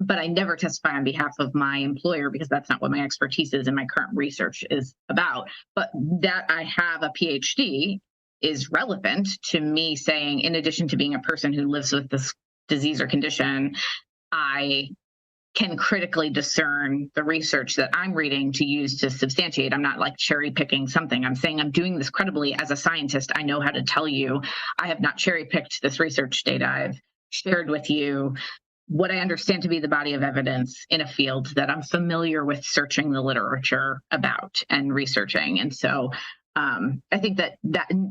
S4: but I never testify on behalf of my employer because that's not what my expertise is and my current research is about. But that I have a PhD is relevant to me saying, in addition to being a person who lives with this disease or condition, I can critically discern the research that I'm reading to use to substantiate. I'm not like cherry picking something. I'm saying I'm doing this credibly as a scientist. I know how to tell you. I have not cherry picked this research data. I've shared with you what I understand to be the body of evidence in a field that I'm familiar with searching the literature about and researching. And so I think that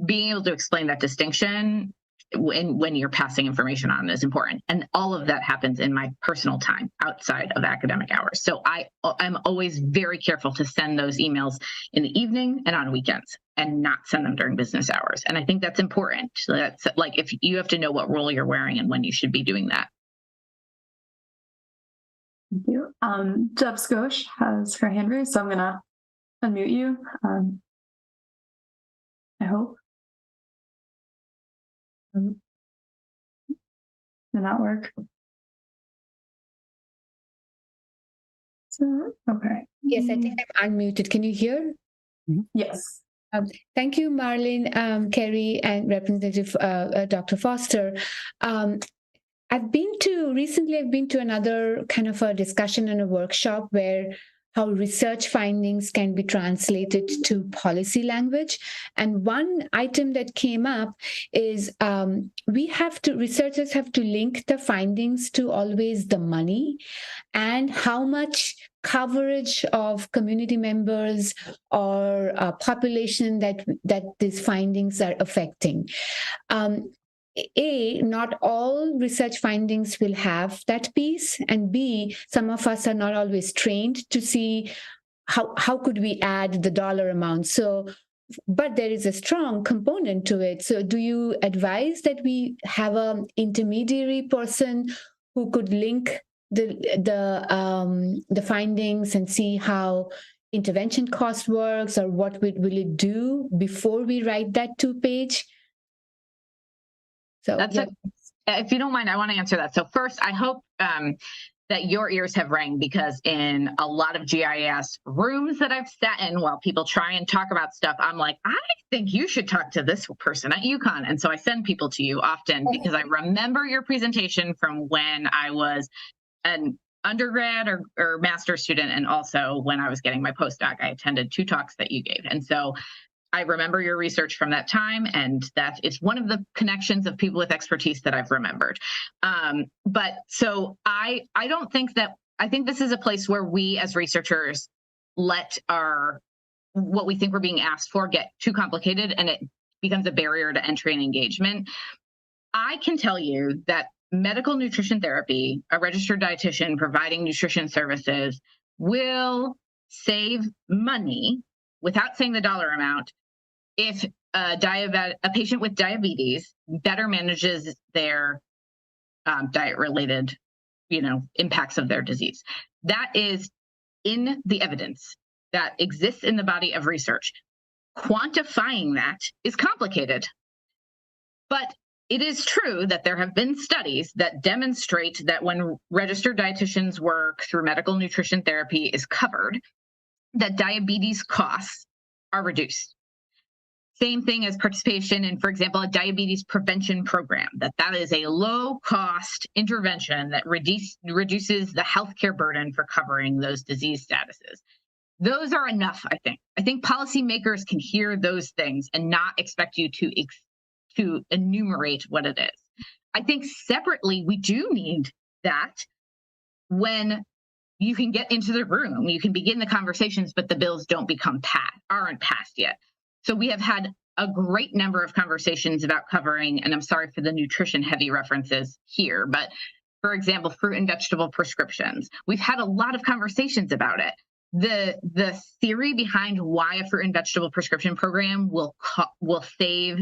S4: being able to explain that distinction when you're passing information on is important. And all of that happens in my personal time outside of academic hours. So I'm always very careful to send those emails in the evening and on weekends and not send them during business hours. And I think that's important. So that's like, if you have to know what role you're wearing and when you should be doing that.
S1: Thank you. Deb Skosh has her hand raised, so I'm going to unmute you. I hope. Did not work. So, okay.
S5: Yes, I think I'm unmuted. Can you hear?
S1: Yes.
S5: Thank you, Marlene, Kerri, and Representative Dr. Foster. Recently I've been to another kind of a discussion and a workshop where how research findings can be translated to policy language. And one item that came up is researchers have to link the findings to always the money and how much coverage of community members or population that these findings are affecting. Not all research findings will have that piece, and B, some of us are not always trained to see how could we add the dollar amount. So, but there is a strong component to it. So do you advise that we have an intermediary person who could link the findings and see how intervention cost works, or what will it do before we write that 2-page? So
S4: if you don't mind, I want to answer that. So first, I hope that your ears have rang, because in a lot of GIS rooms that I've sat in while people try and talk about stuff, I'm like, I think you should talk to this person at UConn. And so I send people to you often because I remember your presentation from when I was an undergrad or master's student, and also when I was getting my postdoc. I attended 2 talks that you gave. And so I remember your research from that time, and that it's one of the connections of people with expertise that I've remembered. But so I don't think that, I think this is a place where we as researchers let what we think we're being asked for get too complicated, and it becomes a barrier to entry and engagement. I can tell you that medical nutrition therapy, a registered dietitian providing nutrition services, will save money without saying the dollar amount if a patient with diabetes better manages their diet-related, impacts of their disease. That is in the evidence that exists in the body of research. Quantifying that is complicated, but it is true that there have been studies that demonstrate that when registered dietitians work through medical nutrition therapy is covered, that diabetes costs are reduced. Same thing as participation in, for example, a diabetes prevention program, that is a low-cost intervention that reduces the healthcare burden for covering those disease statuses. Those are enough, I think. I think policymakers can hear those things and not expect you to enumerate what it is. I think separately, we do need that when you can get into the room, you can begin the conversations, but the bills aren't passed yet. So we have had a great number of conversations about covering, and I'm sorry for the nutrition heavy references here, but for example, fruit and vegetable prescriptions. We've had a lot of conversations about it. The theory behind why a fruit and vegetable prescription program will save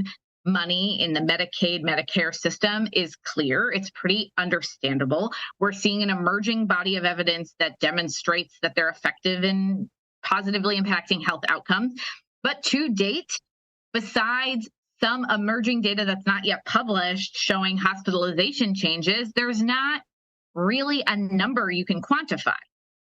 S4: money in the Medicaid, Medicare system is clear. It's pretty understandable. We're seeing an emerging body of evidence that demonstrates that they're effective in positively impacting health outcomes. But to date, besides some emerging data that's not yet published showing hospitalization changes, there's not really a number you can quantify.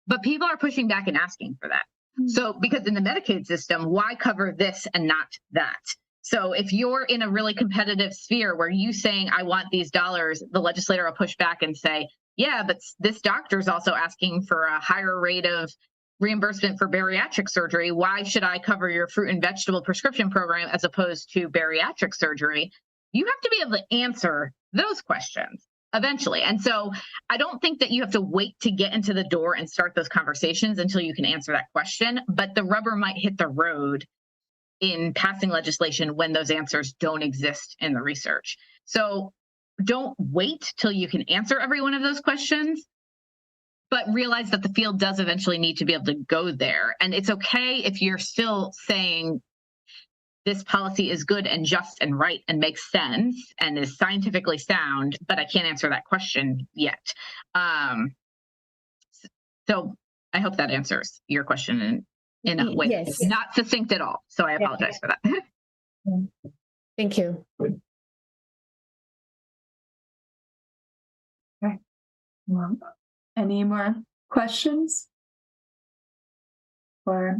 S4: But people are pushing back and asking for that. So because in the Medicaid system, why cover this and not that? So if you're in a really competitive sphere where you saying, I want these dollars, the legislator will push back and say, yeah, but this doctor's also asking for a higher rate of reimbursement for bariatric surgery. Why should I cover your fruit and vegetable prescription program as opposed to bariatric surgery? You have to be able to answer those questions eventually. And so I don't think that you have to wait to get into the door and start those conversations until you can answer that question. But the rubber might hit the road in passing legislation when those answers don't exist in the research. So don't wait till you can answer every one of those questions, but realize that the field does eventually need to be able to go there. And it's okay if you're still saying this policy is good and just and right and makes sense and is scientifically sound, but I can't answer that question yet. So I hope that answers your question in a way that's not succinct at all. So I apologize for that.
S5: Thank you.
S1: Okay. Well, any more questions? Or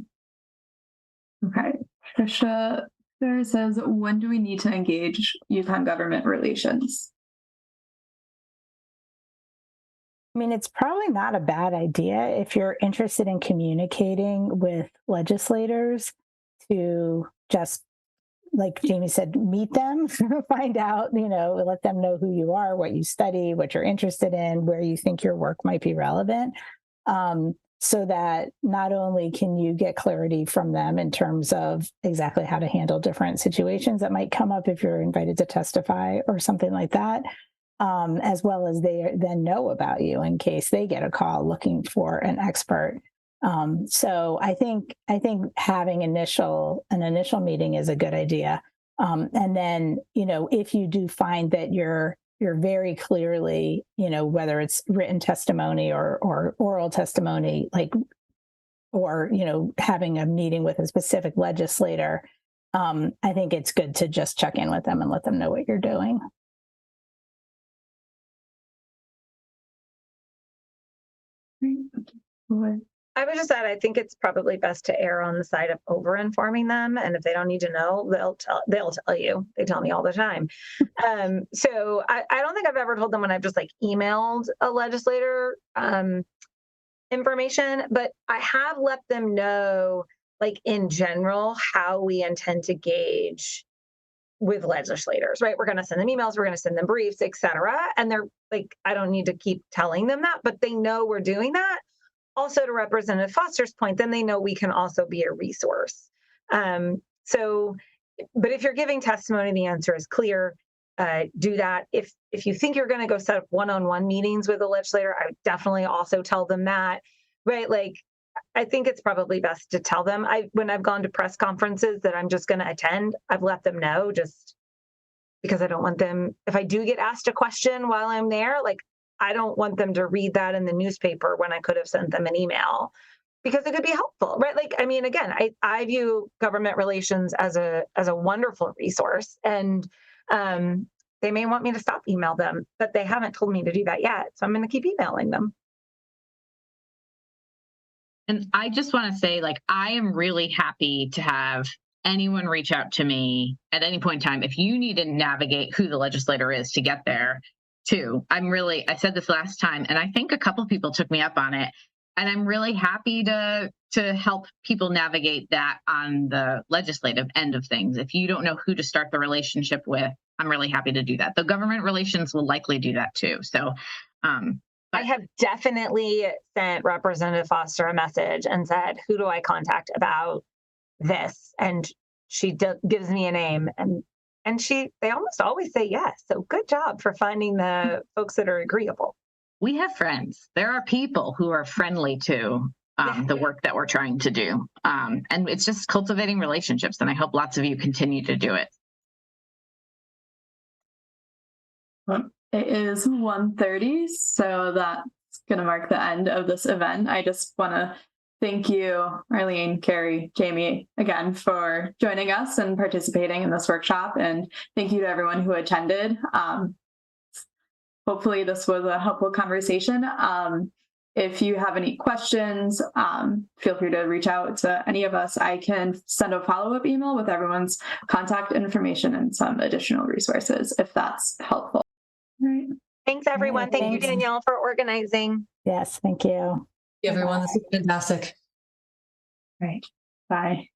S1: okay, Trisha there says, when do we need to engage UConn government relations?
S2: I mean, it's probably not a bad idea if you're interested in communicating with legislators to just, like Jaime said, meet them, find out, let them know who you are, what you study, what you're interested in, where you think your work might be relevant. So that not only can you get clarity from them in terms of exactly how to handle different situations that might come up if you're invited to testify or something like that, as well as they then know about you in case they get a call looking for an expert. So I think having an initial meeting is a good idea. And then, if you do find that you're very clearly, whether it's written testimony or oral testimony, or having a meeting with a specific legislator, I think it's good to just check in with them and let them know what you're doing.
S3: I would just add, I think it's probably best to err on the side of over-informing them. And if they don't need to know, they'll tell you. They tell me all the time. So I don't think I've ever told them when I've just emailed a legislator information, but I have let them know, in general, how we intend to gauge with legislators, right? We're going to send them emails, we're going to send them briefs, et cetera. And they're I don't need to keep telling them that, but they know we're doing that. Also, to Representative Foster's point, then they know we can also be a resource. But if you're giving testimony, the answer is clear. Do that. If you think you're going to go set up one-on-one meetings with a legislator, I would definitely also tell them that, right? I think it's probably best to tell them. When I've gone to press conferences that I'm just going to attend, I've let them know, just because I don't want them, if I do get asked a question while I'm there, I don't want them to read that in the newspaper when I could have sent them an email, because it could be helpful, right? Again, I view government relations as a wonderful resource, and they may want me to stop email them, but they haven't told me to do that yet. So I'm going to keep emailing them.
S4: And I just want to say, I am really happy to have anyone reach out to me at any point in time. If you need to navigate who the legislator is to get there, too. I said this last time, and I think a couple of people took me up on it. And I'm really happy to help people navigate that on the legislative end of things. If you don't know who to start the relationship with, I'm really happy to do that. The government relations will likely do that too. So
S3: I have definitely sent Representative Foster a message and said, who do I contact about this? And she gives me a name, and they almost always say yes. So good job for finding the folks that are agreeable.
S4: We have friends. There are people who are friendly to the work that we're trying to do. And it's just cultivating relationships. And I hope lots of you continue to do it.
S1: It is 1:30, so that's going to mark the end of this event. I just want to thank you, Marlene, Kerri, Jaime, again, for joining us and participating in this workshop. And thank you to everyone who attended. hopefully this was a helpful conversation. If you have any questions, feel free to reach out to any of us. I can send a follow-up email with everyone's contact information and some additional resources if that's helpful. All right.
S3: Thanks, everyone. Thank you, Danielle, for organizing.
S2: Yes, thank you.
S6: Everyone, this is fantastic.
S1: Right. Bye.